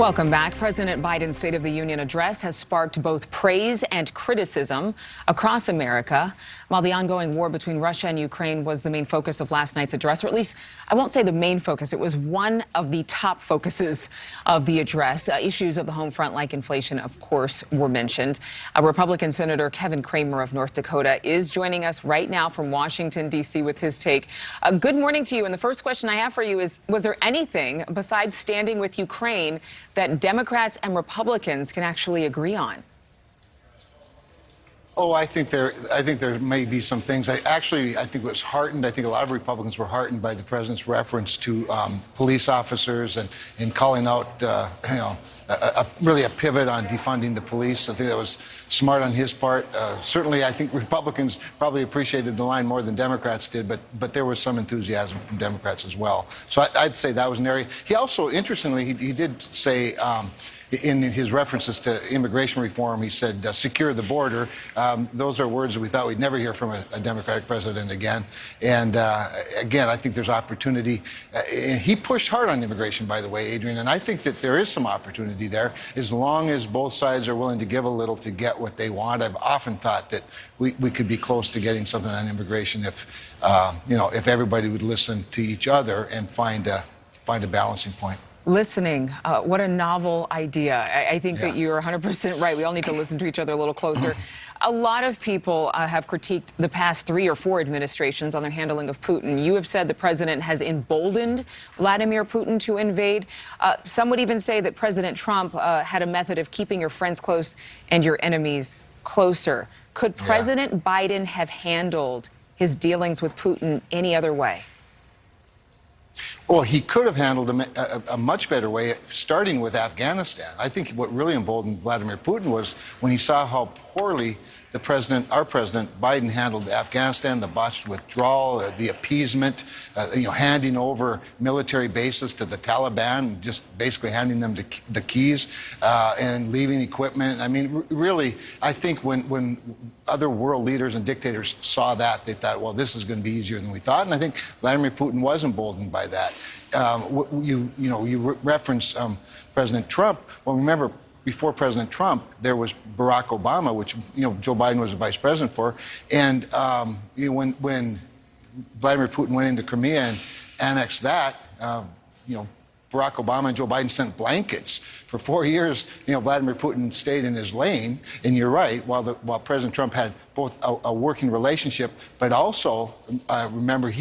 Welcome back. President Biden's State of the Union address has sparked both praise and criticism across America. While the ongoing war between Russia and Ukraine was the main focus of last night's address, or at least I won't say the main focus, it was one of the top focuses of the address. Issues of the home front like inflation, of course, were mentioned. Republican Senator Kevin Cramer of North Dakota is joining us right now from Washington, D.C. with his take. Good morning to you. And the first question I have for you is, was there anything besides standing with Ukraine that Democrats and Republicans can actually agree on? Oh, I think there may be some things. I think was heartened. I think a lot of Republicans were heartened by the president's reference to police officers and calling out, really a pivot on defunding the police. I think that was smart on his part. Certainly, I think Republicans probably appreciated the line more than Democrats did, but there was some enthusiasm from Democrats as well. So I'd say that was an area. He also, interestingly, he did say, in his references to immigration reform, he said, secure the border. Those are words that we thought we'd never hear from a Democratic president again. And again, I think there's opportunity. He pushed hard on immigration, by the way, Adrienne, and I think that there is some opportunity there as long as both sides are willing to give a little to get what they want. I've often thought that we could be close to getting something on immigration if, if everybody would listen to each other and find a balancing point. Listening, what a novel idea. I think that you're 100% right. We all need to listen to each other a little closer. A lot of people have critiqued the past 3 or 4 administrations on their handling of Putin. You have said the president has emboldened Vladimir Putin to invade. Some would even say that President Trump had a method of keeping your friends close and your enemies closer. Could President Biden have handled his dealings with Putin any other way? Well, he could have handled them a much better way, starting with Afghanistan. I think what really emboldened Vladimir Putin was when he saw how poorly our president Biden handled Afghanistan, the botched withdrawal, the appeasement, handing over military bases to the Taliban, just basically handing them the keys and leaving equipment. I mean, really, I think when other world leaders and dictators saw that, they thought, well, this is going to be easier than we thought. And I think Vladimir Putin was emboldened by that. You reference President Trump. Well, remember, before President Trump, there was Barack Obama, which Joe Biden was the vice president for. And when Vladimir Putin went into Crimea and annexed that, Barack Obama and Joe Biden sent blankets. For 4 years, Vladimir Putin stayed in his lane. And you're right, while President Trump had both a working relationship, but also, remember,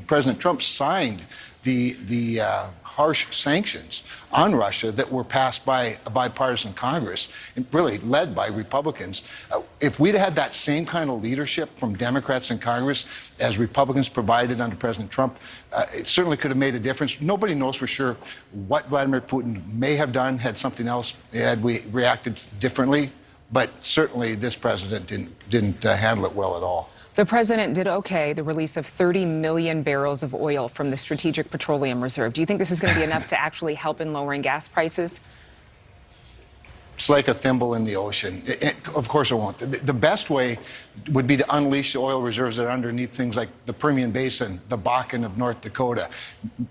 President Trump signed the harsh sanctions on Russia that were passed by a bipartisan Congress, and really led by Republicans. If we'd had that same kind of leadership from Democrats in Congress as Republicans provided under President Trump, it certainly could have made a difference. Nobody knows for sure what Vladimir Putin may have done had something else, had we reacted differently, but certainly this president didn't handle it well at all. The president did okay the release of 30 million barrels of oil from the Strategic Petroleum Reserve. Do you think this is going to be enough to actually help in lowering gas prices? It's like a thimble in the ocean. Of course it won't. The best way would be to unleash the oil reserves that are underneath things like the Permian Basin, the Bakken of North Dakota,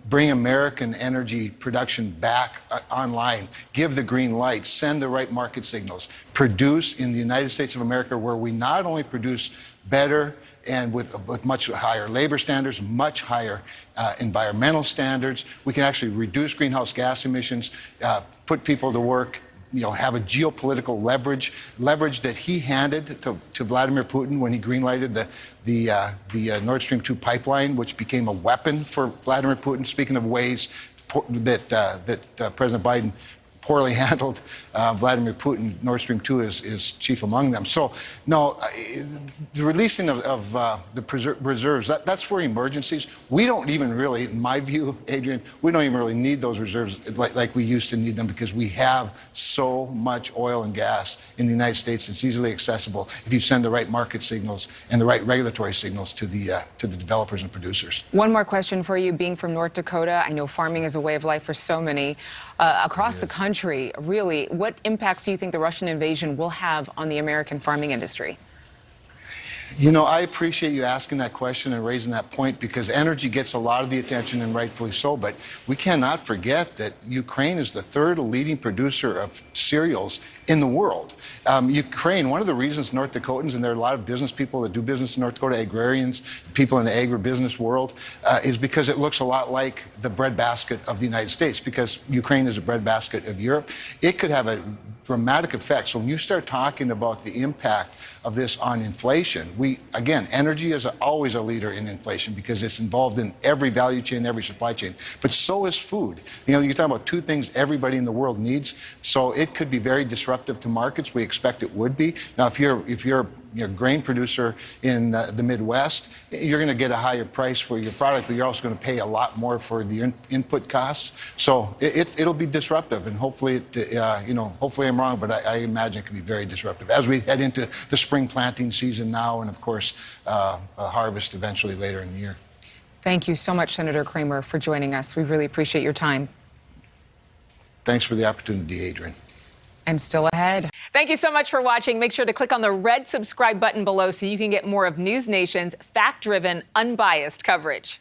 bring American energy production back online, give the green light, send the right market signals, produce in the United States of America where we not only produce better and with much higher labor standards, much higher environmental standards. We can actually reduce greenhouse gas emissions, put people to work, have a geopolitical leverage that he handed to Vladimir Putin when he greenlighted the Nord Stream 2 pipeline, which became a weapon for Vladimir Putin. Speaking of ways that President Biden poorly handled Vladimir Putin, Nord Stream 2 is chief among them. So, no, the releasing of the reserves, that's for emergencies. We don't even really, in my view, Adrienne, we don't even really need those reserves like we used to need them because we have so much oil and gas in the United States. It's easily accessible if you send the right market signals and the right regulatory signals to the developers and producers. One more question for you. Being from North Dakota, I know farming is a way of life for so many across the country. Really, what impacts do you think the Russian invasion will have on the American farming industry? You know, I appreciate you asking that question and raising that point because energy gets a lot of the attention, and rightfully so. But we cannot forget that Ukraine is the third leading producer of cereals in the world. Ukraine, one of the reasons North Dakotans, and there are a lot of business people that do business in North Dakota, agrarians, people in the agribusiness world, is because it looks a lot like the breadbasket of the United States, because Ukraine is a breadbasket of Europe. It could have a dramatic effect. So when you start talking about the impact of this on inflation, again, energy is always a leader in inflation because it's involved in every value chain, every supply chain, but so is food. You know, you're talking about two things everybody in the world needs, so it could be very disruptive to markets. We expect it would be. Now, if you're a grain producer in the Midwest, you're going to get a higher price for your product, but you're also going to pay a lot more for the input costs. So it'll be disruptive, and hopefully, hopefully I'm wrong, but I imagine it can be very disruptive as we head into the spring planting season now, and of course, a harvest eventually later in the year. Thank you so much, Senator Cramer, for joining us. We really appreciate your time. Thanks for the opportunity, Adrienne. And still ahead. Thank you so much for watching. Make sure to click on the red subscribe button below so you can get more of NewsNation's fact-driven, unbiased coverage.